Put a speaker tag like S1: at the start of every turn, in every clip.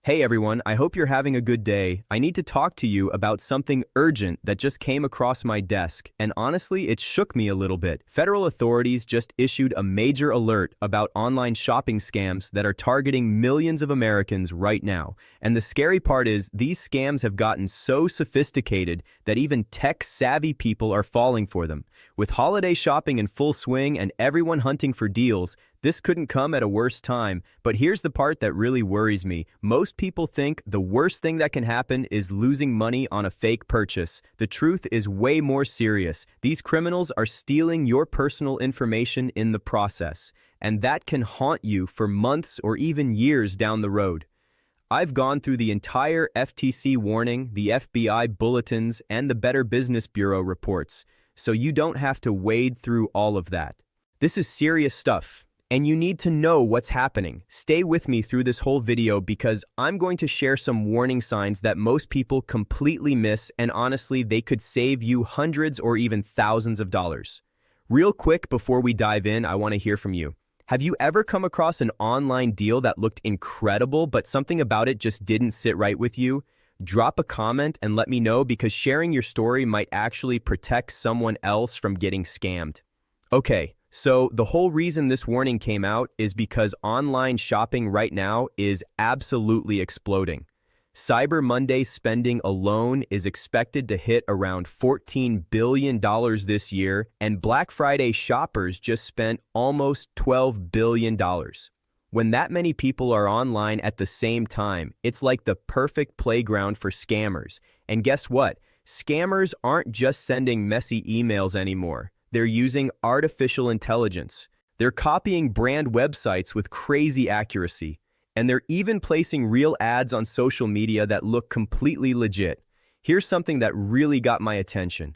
S1: Hey everyone, I hope you're having a good day. I need to talk to you about something urgent that just came across my desk, and honestly, it shook me a little bit. Federal authorities just issued a major alert about online shopping scams that are targeting millions of Americans right now. And the scary part is, these scams have gotten so sophisticated that even tech-savvy people are falling for them. With holiday shopping in full swing and everyone hunting for deals, this couldn't come at a worse time, but here's the part that really worries me. Most people think the worst thing that can happen is losing money on a fake purchase. The truth is way more serious. These criminals are stealing your personal information in the process, and that can haunt you for months or even years down the road. I've gone through the entire FTC warning, the FBI bulletins, and the Better Business Bureau reports, so you don't have to wade through all of that. This is serious stuff. And you need to know what's happening. Stay with me through this whole video because I'm going to share some warning signs that most people completely miss, and honestly, they could save you hundreds or even thousands of dollars. Real quick before we dive in, I want to hear from you. Have you ever come across an online deal that looked incredible, but something about it just didn't sit right with you? Drop a comment and let me know, because sharing your story might actually protect someone else from getting scammed. Okay. So the whole reason this warning came out is because online shopping right now is absolutely exploding. Cyber Monday spending alone is expected to hit around $14 billion this year, and Black Friday shoppers just spent almost $12 billion. When that many people are online at the same time, it's like the perfect playground for scammers. And guess what? Scammers aren't just sending messy emails anymore. They're using artificial intelligence. They're copying brand websites with crazy accuracy. And they're even placing real ads on social media that look completely legit. Here's something that really got my attention.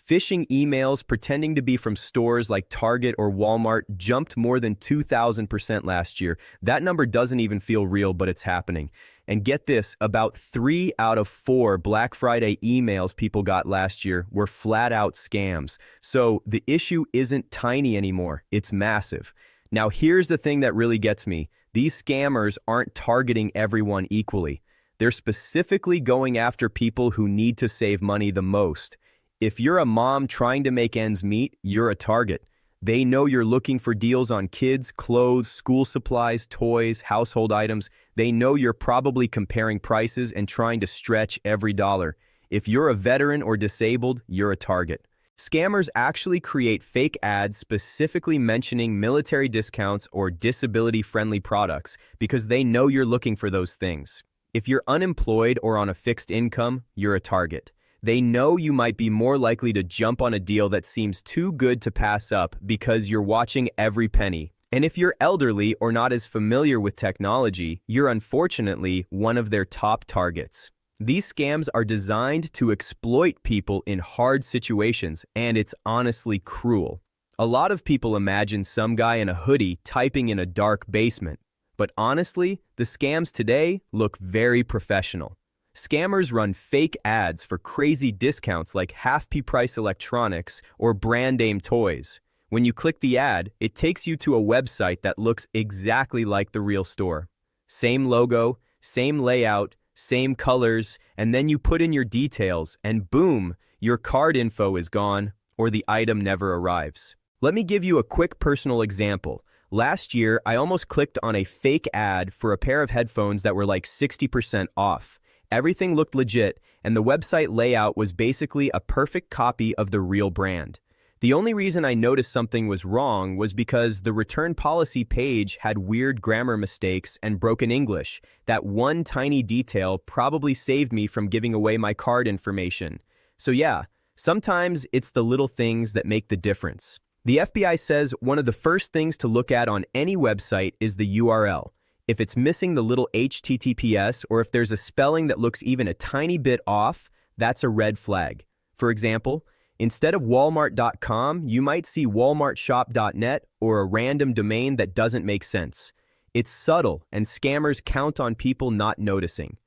S1: Phishing emails pretending to be from stores like Target or Walmart jumped more than 2,000% last year. That number doesn't even feel real, but it's happening. And get this, about 3 out of 4 Black Friday emails people got last year were flat-out scams. So the issue isn't tiny anymore, it's massive. Now here's the thing that really gets me. These scammers aren't targeting everyone equally. They're specifically going after people who need to save money the most. If you're a mom trying to make ends meet, you're a target. They know you're looking for deals on kids, clothes, school supplies, toys, household items. They know you're probably comparing prices and trying to stretch every dollar. If you're a veteran or disabled, you're a target. Scammers actually create fake ads specifically mentioning military discounts or disability-friendly products because they know you're looking for those things. If you're unemployed or on a fixed income, you're a target. They know you might be more likely to jump on a deal that seems too good to pass up because you're watching every penny. And if you're elderly or not as familiar with technology, you're unfortunately one of their top targets. These scams are designed to exploit people in hard situations, and it's honestly cruel. A lot of people imagine some guy in a hoodie typing in a dark basement. But honestly, the scams today look very professional. Scammers run fake ads for crazy discounts like half-price electronics or brand-name toys. When you click the ad, it takes you to a website that looks exactly like the real store. Same logo, same layout, same colors, and then you put in your details, and boom, your card info is gone, or the item never arrives. Let me give you a quick personal example. Last year, I almost clicked on a fake ad for a pair of headphones that were like 60% off. Everything looked legit, and the website layout was basically a perfect copy of the real brand. The only reason I noticed something was wrong was because the return policy page had weird grammar mistakes and broken English. That one tiny detail probably saved me from giving away my card information. So yeah, sometimes it's the little things that make the difference. The FBI says one of the first things to look at on any website is the URL. If it's missing the little HTTPS, or if there's a spelling that looks even a tiny bit off, that's a red flag. For example, instead of Walmart.com, you might see WalmartShop.net or a random domain that doesn't make sense. It's subtle, and scammers count on people not noticing.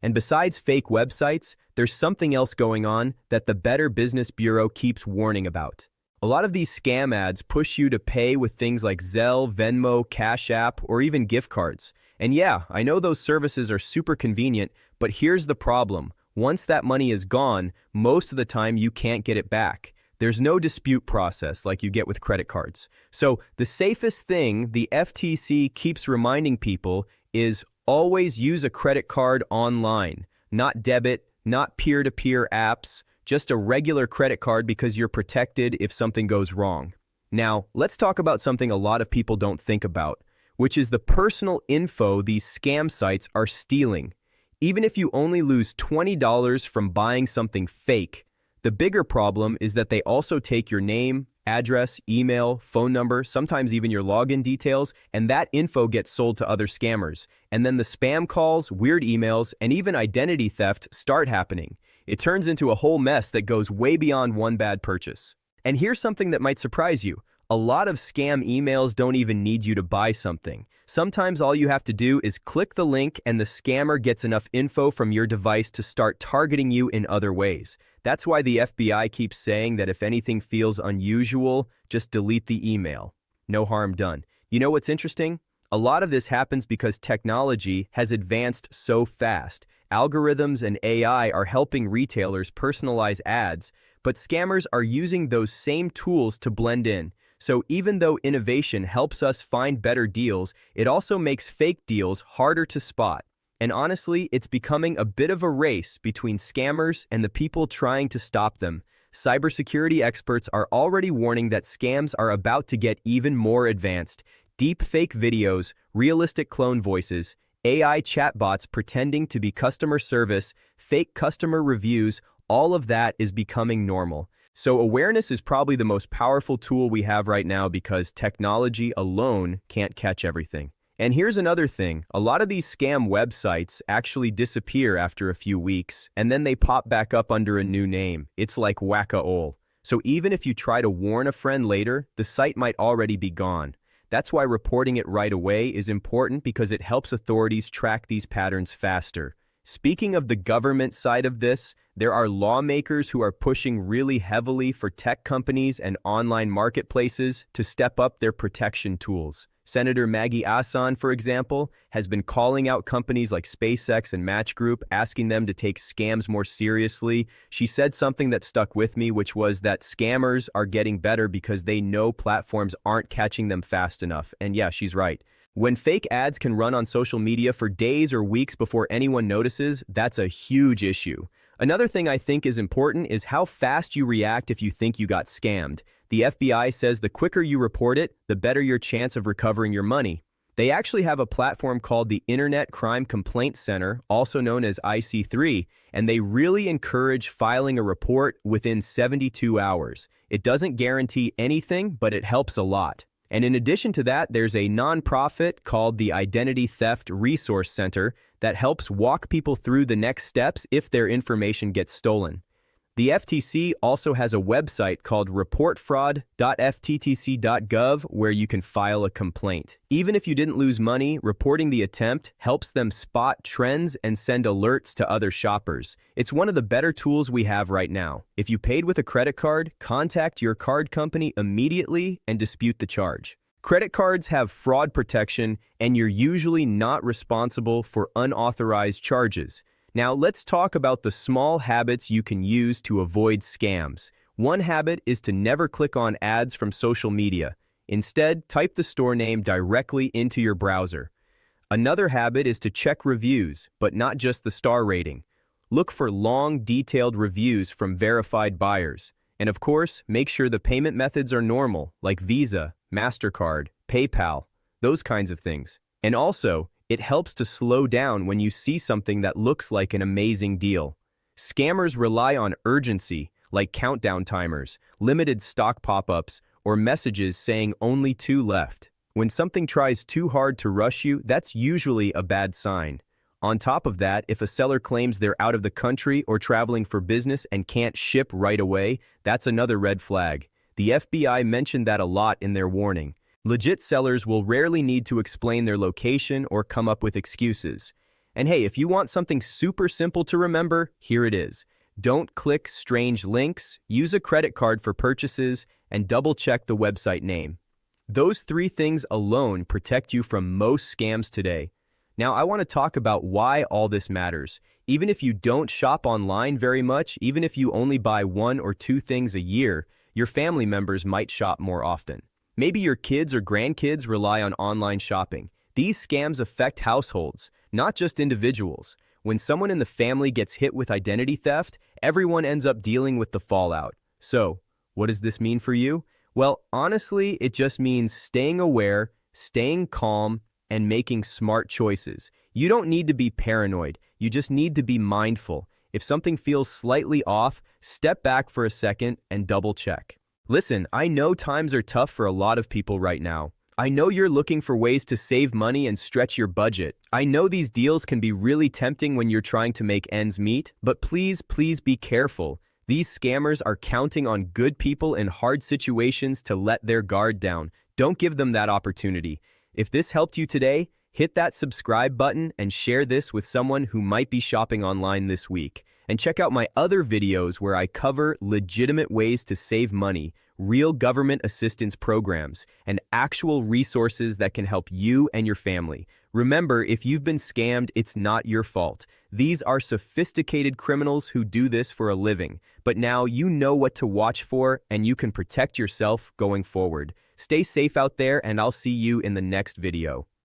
S1: And besides fake websites, there's something else going on that the Better Business Bureau keeps warning about. A lot of these scam ads push you to pay with things like Zelle, Venmo, Cash App, or even gift cards. And yeah, I know those services are super convenient, but here's the problem. Once that money is gone, most of the time you can't get it back. There's no dispute process like you get with credit cards. So the safest thing the FTC keeps reminding people is always use a credit card online, not debit, not peer-to-peer apps, just a regular credit card because you're protected if something goes wrong. Now, let's talk about something a lot of people don't think about, which is the personal info these scam sites are stealing. Even if you only lose $20 from buying something fake, the bigger problem is that they also take your name, address, email, phone number, sometimes even your login details, and that info gets sold to other scammers. And then the spam calls, weird emails, and even identity theft start happening. It turns into a whole mess that goes way beyond one bad purchase. And here's something that might surprise you. A lot of scam emails don't even need you to buy something. Sometimes all you have to do is click the link and the scammer gets enough info from your device to start targeting you in other ways. That's why the FBI keeps saying that if anything feels unusual, just delete the email. No harm done. You know what's interesting? A lot of this happens because technology has advanced so fast. Algorithms and AI are helping retailers personalize ads, but scammers are using those same tools to blend in. So even though innovation helps us find better deals, it also makes fake deals harder to spot. And honestly, it's becoming a bit of a race between scammers and the people trying to stop them. Cybersecurity experts are already warning that scams are about to get even more advanced. Deep fake videos, realistic clone voices, AI chatbots pretending to be customer service, fake customer reviews, all of that is becoming normal. So awareness is probably the most powerful tool we have right now because technology alone can't catch everything. And here's another thing. A lot of these scam websites actually disappear after a few weeks, and then they pop back up under a new name. It's like Whack-A-Ole. So even if you try to warn a friend later, the site might already be gone. That's why reporting it right away is important because it helps authorities track these patterns faster. Speaking of the government side of this, there are lawmakers who are pushing really heavily for tech companies and online marketplaces to step up their protection tools. Senator Maggie Hassan, for example, has been calling out companies like SpaceX and Match Group, asking them to take scams more seriously. She said something that stuck with me, which was that scammers are getting better because they know platforms aren't catching them fast enough. And yeah, she's right. When fake ads can run on social media for days or weeks before anyone notices, that's a huge issue. Another thing I think is important is how fast you react if you think you got scammed. The FBI says the quicker you report it, the better your chance of recovering your money. They actually have a platform called the Internet Crime Complaint Center, also known as IC3, and they really encourage filing a report within 72 hours. It doesn't guarantee anything, but it helps a lot. And in addition to that, there's a nonprofit called the Identity Theft Resource Center that helps walk people through the next steps if their information gets stolen. The FTC also has a website called reportfraud.ftc.gov where you can file a complaint. Even if you didn't lose money, reporting the attempt helps them spot trends and send alerts to other shoppers. It's one of the better tools we have right now. If you paid with a credit card, contact your card company immediately and dispute the charge. Credit cards have fraud protection, and you're usually not responsible for unauthorized charges. Now, let's talk about the small habits you can use to avoid scams. One habit is to never click on ads from social media. Instead, type the store name directly into your browser. Another habit is to check reviews, but not just the star rating. Look for long, detailed reviews from verified buyers. And of course, make sure the payment methods are normal, like Visa, MasterCard, PayPal, those kinds of things. And also, it helps to slow down when you see something that looks like an amazing deal. Scammers rely on urgency, like countdown timers, limited stock pop-ups, or messages saying only 2 left. When something tries too hard to rush you, that's usually a bad sign. On top of that, if a seller claims they're out of the country or traveling for business and can't ship right away, that's another red flag. The FBI mentioned that a lot in their warning. Legit sellers will rarely need to explain their location or come up with excuses. And hey, if you want something super simple to remember, here it is. Don't click strange links, use a credit card for purchases, and double-check the website name. Those 3 things alone protect you from most scams today. Now, I want to talk about why all this matters. Even if you don't shop online very much, even if you only buy one or two things a year, your family members might shop more often. Maybe your kids or grandkids rely on online shopping. These scams affect households, not just individuals. When someone in the family gets hit with identity theft, everyone ends up dealing with the fallout. So, what does this mean for you? Well, honestly, it just means staying aware, staying calm, and making smart choices. You don't need to be paranoid. You just need to be mindful. If something feels slightly off, step back for a second and double check. Listen, I know times are tough for a lot of people right now. I know you're looking for ways to save money and stretch your budget. I know these deals can be really tempting when you're trying to make ends meet, but please be careful. These scammers are counting on good people in hard situations to let their guard down. Don't give them that opportunity. If this helped you today, hit that subscribe button and share this with someone who might be shopping online this week. And check out my other videos where I cover legitimate ways to save money, real government assistance programs, and actual resources that can help you and your family. Remember, if you've been scammed, it's not your fault. These are sophisticated criminals who do this for a living. But now you know what to watch for, and you can protect yourself going forward. Stay safe out there, and I'll see you in the next video.